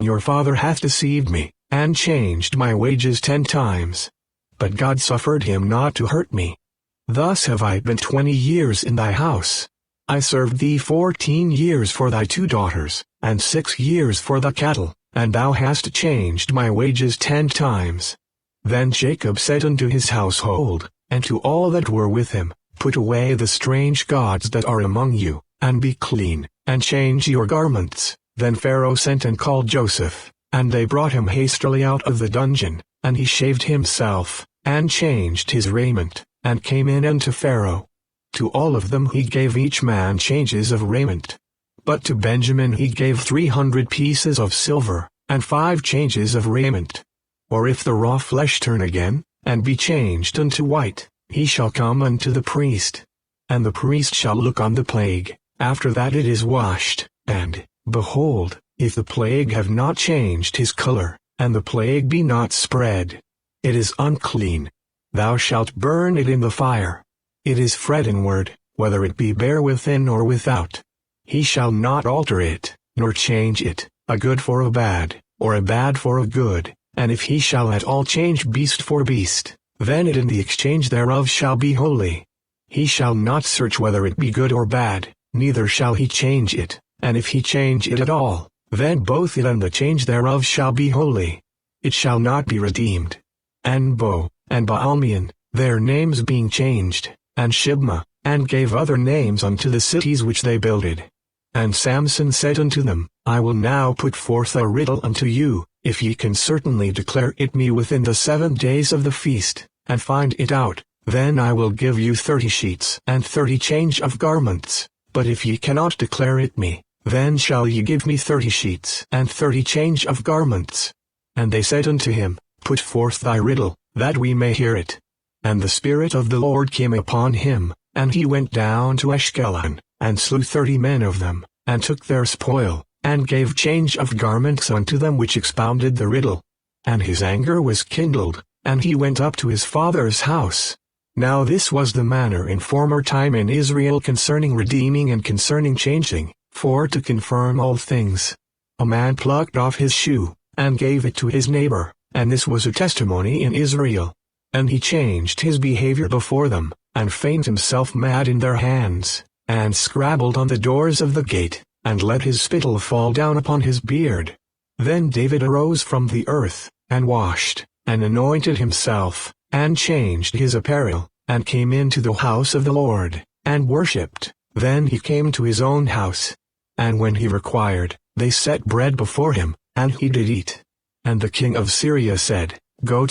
Your father hath deceived me, and changed my wages 10 times. But God suffered him not to hurt me. Thus have I been 20 years in thy house. I served thee 14 years for thy 2 daughters, and 6 years for the cattle, and thou hast changed my wages 10 times. Then Jacob said unto his household, and to all that were with him, Put away the strange gods that are among you, and be clean, and change your garments. Then Pharaoh sent and called Joseph, and they brought him hastily out of the dungeon, and he shaved himself, and changed his raiment, and came in unto Pharaoh. To all of them he gave each man changes of raiment. But to Benjamin he gave 300 pieces of silver, and 5 changes of raiment. Or if the raw flesh turn again, and be changed unto white, he shall come unto the priest. And the priest shall look on the plague, after that it is washed, and, behold, if the plague have not changed his color, and the plague be not spread, it is unclean. Thou shalt burn it in the fire. It is fret inward, whether it be bare within or without. He shall not alter it, nor change it, a good for a bad, or a bad for a good. And if he shall at all change beast for beast, then it in the exchange thereof shall be holy. He shall not search whether it be good or bad, neither shall he change it, and if he change it at all, then both it and the change thereof shall be holy. It shall not be redeemed. And Bo, and Baalmeon, their names being changed, and Shibma, and gave other names unto the cities which they builded. And Samson said unto them, I will now put forth a riddle unto you, if ye can certainly declare it me within the 7 days of the feast, and find it out, then I will give you 30 sheets and 30 change of garments. But if ye cannot declare it me, then shall ye give me 30 sheets and 30 change of garments. And they said unto him, Put forth thy riddle, that we may hear it. And the Spirit of the Lord came upon him, and he went down to Ashkelon, and slew 30 men of them, and took their spoil, and gave change of garments unto them which expounded the riddle. And his anger was kindled, and he went up to his father's house. Now this was the manner in former time in Israel concerning redeeming and concerning changing, for to confirm all things. A man plucked off his shoe, and gave it to his neighbor, and this was a testimony in Israel. And he changed his behavior before them, and feigned himself mad in their hands, and scrabbled on the doors of the gate, and let his spittle fall down upon his beard. Then David arose from the earth, and washed, and anointed himself, and changed his apparel, and came into the house of the Lord, and worshipped. Then he came to his own house. And when he required, they set bread before him, and he did eat. And the king of Syria said, Go,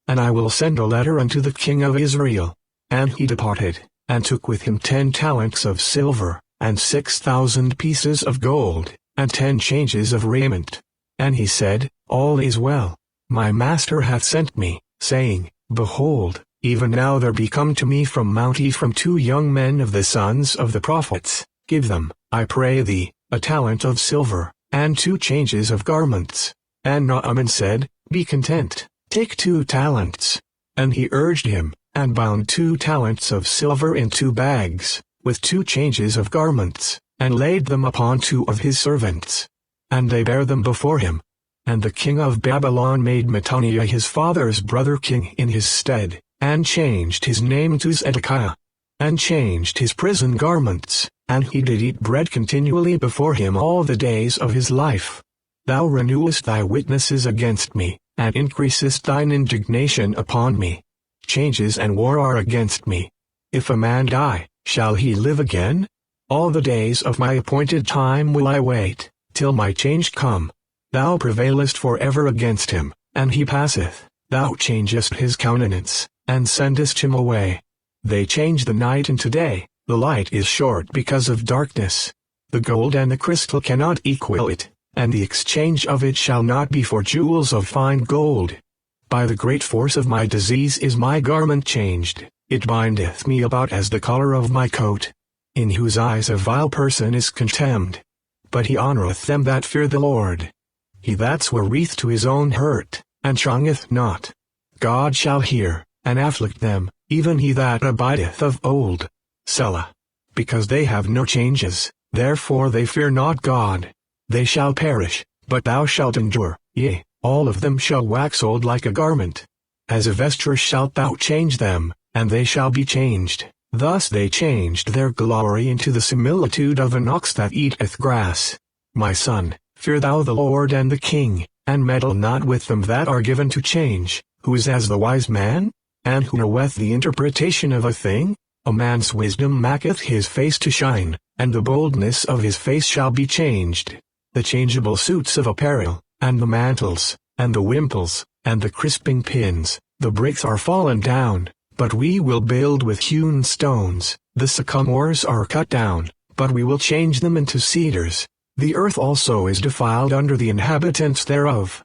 and I will send a letter unto the king of Israel. And he departed, and took with him 10 talents of silver, and 6,000 pieces of gold, and 10 changes of raiment. And he said, All is well. My master hath sent me, saying, Behold, even now there be come to me from Mount Ephraim 2 young men of the sons of the prophets. Give them, I pray thee, a talent of silver, and 2 changes of garments. And Naaman said, Be content, take 2 talents. And he urged him, and bound 2 talents of silver in 2 bags, with 2 changes of garments, and laid them upon 2 of his servants. And they bare them before him. And the king of Babylon made Mattaniah his father's brother king in his stead, and changed his name to Zedekiah, and changed his prison garments, and he did eat bread continually before him all the days of his life. Thou renewest thy witnesses against me, and increasest thine indignation upon me. Changes and war are against me. If a man die, shall he live again? All the days of my appointed time will I wait, till my change come. Thou prevailest for ever against him, and he passeth. Thou changest his countenance, and sendest him away. They change the night into day, the light is short because of darkness. The gold and the crystal cannot equal it, and the exchange of it shall not be for jewels of fine gold. By the great force of my disease is my garment changed, it bindeth me about as the collar of my coat. In whose eyes a vile person is contemned. But he honoureth them that fear the Lord. He that sweareth to his own hurt, and changeth not. God shall hear, and afflict them, even he that abideth of old. Selah. Because they have no changes, therefore they fear not God. They shall perish, but thou shalt endure, yea, all of them shall wax old like a garment. As a vesture shalt thou change them, and they shall be changed. Thus they changed their glory into the similitude of an ox that eateth grass. My son, fear thou the Lord and the king, and meddle not with them that are given to change, who is as the wise man? And who knoweth the interpretation of a thing? A man's wisdom maketh his face to shine, and the boldness of his face shall be changed. The changeable suits of apparel, and the mantles, and the wimples, and the crisping pins, the bricks are fallen down, but we will build with hewn stones. The sycamores are cut down, but we will change them into cedars. The earth also is defiled under the inhabitants thereof.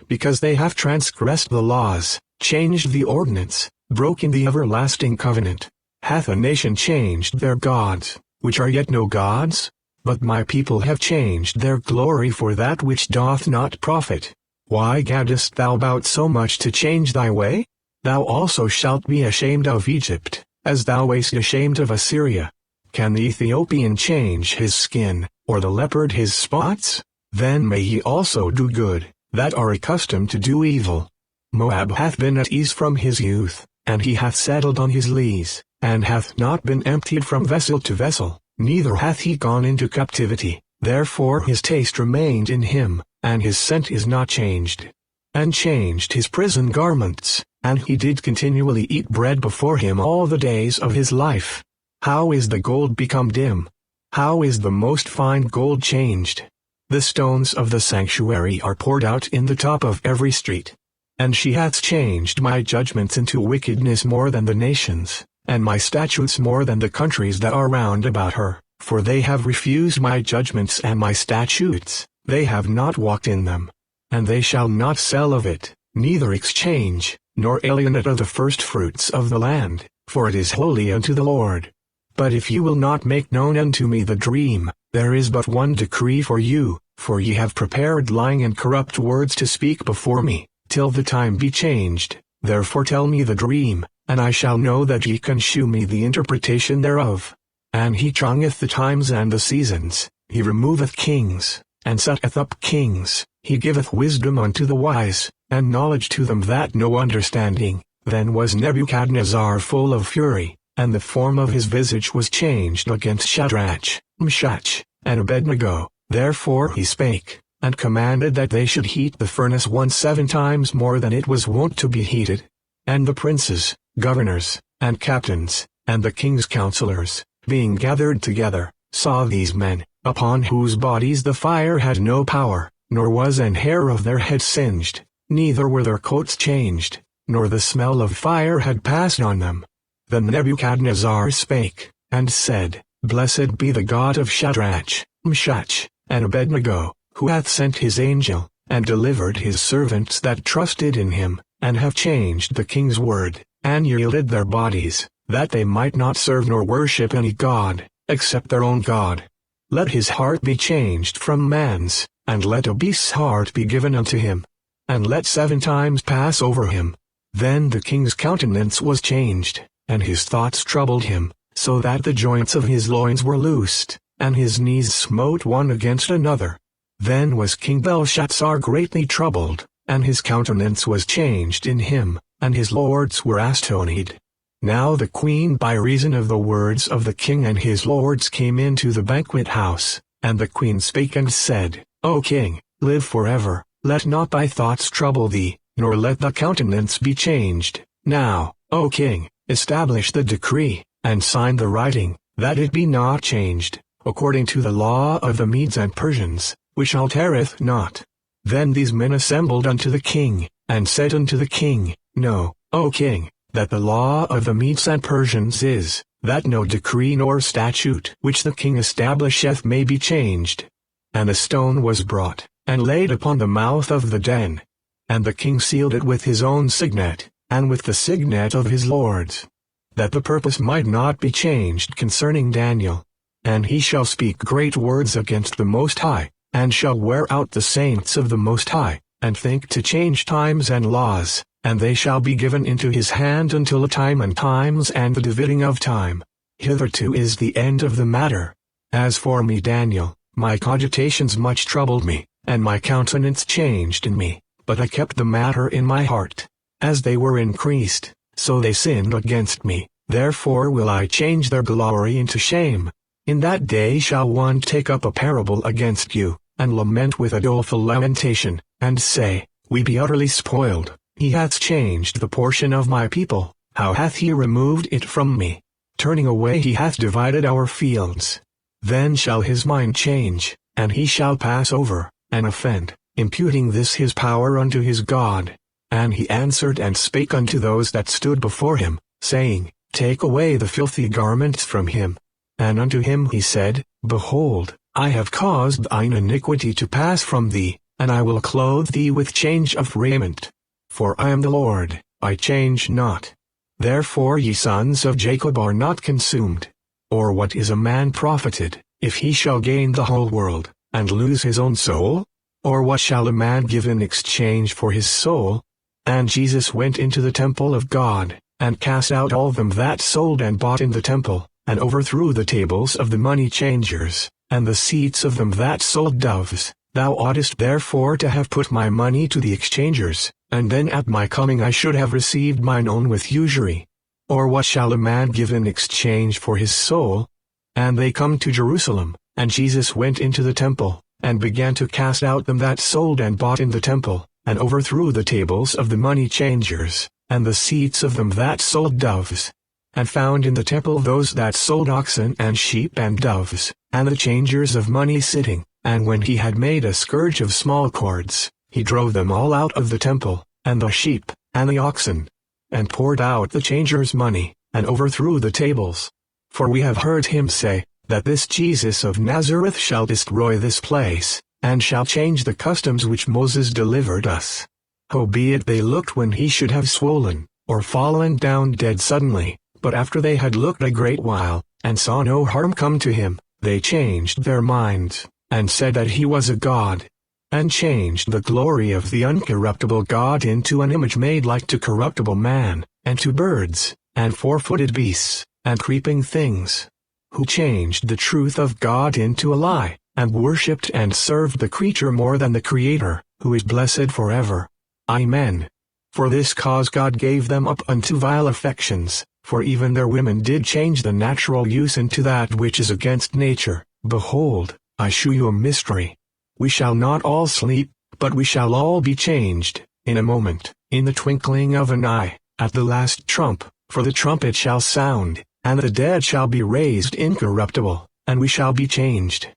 Because they have transgressed the laws, changed the ordinance, broken the everlasting covenant. Hath a nation changed their gods, which are yet no gods? But my people have changed their glory for that which doth not profit. Why gaddest thou about so much to change thy way? Thou also shalt be ashamed of Egypt, as thou wast ashamed of Assyria. Can the Ethiopian change his skin, or the leopard his spots? Then may he also do good, that are accustomed to do evil. Moab hath been at ease from his youth, and he hath settled on his lees, and hath not been emptied from vessel to vessel, neither hath he gone into captivity. Therefore his taste remained in him, and his scent is not changed. And changed his prison garments, and he did continually eat bread before him all the days of his life. How is the gold become dim? How is the most fine gold changed? The stones of the sanctuary are poured out in the top of every street. And she hath changed my judgments into wickedness more than the nations, and my statutes more than the countries that are round about her. For they have refused my judgments and my statutes, they have not walked in them. And they shall not sell of it, neither exchange, nor alienate of the firstfruits of the land, for it is holy unto the Lord. But if ye will not make known unto me the dream, there is but one decree for you, for ye have prepared lying and corrupt words to speak before me, till the time be changed. Therefore tell me the dream, and I shall know that ye can shew me the interpretation thereof. And he changeth the times and the seasons, he removeth kings, and setteth up kings, he giveth wisdom unto the wise, and knowledge to them that know understanding. Then was Nebuchadnezzar full of fury, and the form of his visage was changed against Shadrach, Meshach, and Abednego. Therefore he spake, and commanded that they should heat the furnace 7 times more than it was wont to be heated. And the princes, governors, and captains, and the king's counselors, being gathered together, saw these men, upon whose bodies the fire had no power, nor was an hair of their head singed, neither were their coats changed, nor the smell of fire had passed on them. Then Nebuchadnezzar spake, and said, Blessed be the God of Shadrach, Meshach, and Abednego, who hath sent his angel, and delivered his servants that trusted in him, and have changed the king's word, and yielded their bodies, that they might not serve nor worship any god, except their own God. Let his heart be changed from man's, and let a beast's heart be given unto him. And let 7 times pass over him. Then the king's countenance was changed, and his thoughts troubled him, so that the joints of his loins were loosed, and his knees smote one against another. Then was King Belshazzar greatly troubled, and his countenance was changed in him, and his lords were astonied. Now the queen by reason of the words of the king and his lords came into the banquet house, and the queen spake and said, O king, live forever, let not thy thoughts trouble thee, nor let thy countenance be changed. Now, O king, establish the decree, and sign the writing, that it be not changed, according to the law of the Medes and Persians, which altereth not. Then these men assembled unto the king, and said unto the king, Know, O king, that the law of the Medes and Persians is, that no decree nor statute which the king establisheth may be changed. And a stone was brought, and laid upon the mouth of the den. And the king sealed it with his own signet, and with the signet of his lords, that the purpose might not be changed concerning Daniel. And he shall speak great words against the Most High, and shall wear out the saints of the Most High, and think to change times and laws, and they shall be given into his hand until a time and times and the dividing of time. Hitherto is the end of the matter. As for me Daniel, my cogitations much troubled me, and my countenance changed in me, but I kept the matter in my heart. As they were increased, so they sinned against me, therefore will I change their glory into shame. In that day shall one take up a parable against you, and lament with a doleful lamentation, and say, We be utterly spoiled, he hath changed the portion of my people, how hath he removed it from me? Turning away he hath divided our fields. Then shall his mind change, and he shall pass over, and offend, imputing this his power unto his God. And he answered and spake unto those that stood before him, saying, Take away the filthy garments from him. And unto him he said, Behold, I have caused thine iniquity to pass from thee, and I will clothe thee with change of raiment. For I am the Lord, I change not. Therefore ye sons of Jacob are not consumed. Or what is a man profited, if he shall gain the whole world, and lose his own soul? Or what shall a man give in exchange for his soul? And Jesus went into the temple of God, and cast out all them that sold and bought in the temple, and overthrew the tables of the money changers, and the seats of them that sold doves. Thou oughtest therefore to have put my money to the exchangers, and then at my coming I should have received mine own with usury. Or what shall a man give in exchange for his soul? And they come to Jerusalem, and Jesus went into the temple, and began to cast out them that sold and bought in the temple, and overthrew the tables of the money changers, and the seats of them that sold doves. And found in the temple those that sold oxen and sheep and doves, and the changers of money sitting. And when he had made a scourge of small cords, he drove them all out of the temple, and the sheep, and the oxen, and poured out the changers' money, and overthrew the tables. For we have heard him say, that this Jesus of Nazareth shall destroy this place, and shall change the customs which Moses delivered us. Howbeit they looked when he should have swollen, or fallen down dead suddenly, but after they had looked a great while, and saw no harm come to him, they changed their minds, and said that he was a god, and changed the glory of the uncorruptible God into an image made like to corruptible man, and to birds, and four-footed beasts, and creeping things, who changed the truth of God into a lie, and worshipped and served the creature more than the Creator, who is blessed forever. Amen. For this cause God gave them up unto vile affections, for even their women did change the natural use into that which is against nature. Behold, I shew you a mystery. We shall not all sleep, but we shall all be changed, in a moment, in the twinkling of an eye, at the last trump, for the trumpet shall sound, and the dead shall be raised incorruptible, and we shall be changed.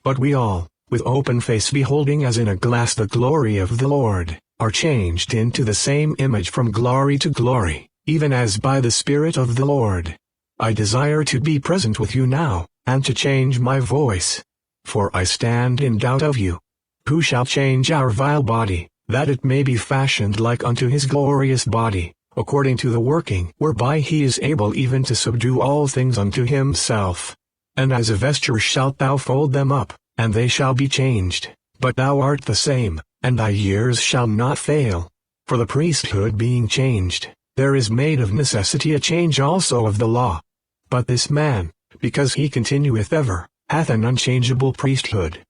But we all, with open face beholding as in a glass the glory of the Lord, are changed into the same image from glory to glory, even as by the Spirit of the Lord. I desire to be present with you now, and to change my voice. For I stand in doubt of you. Who shall change our vile body, that it may be fashioned like unto his glorious body, according to the working whereby he is able even to subdue all things unto himself? And as a vesture shalt thou fold them up, and they shall be changed, but thou art the same, and thy years shall not fail. For the priesthood being changed, there is made of necessity a change also of the law. But this man, because he continueth ever, hath an unchangeable priesthood,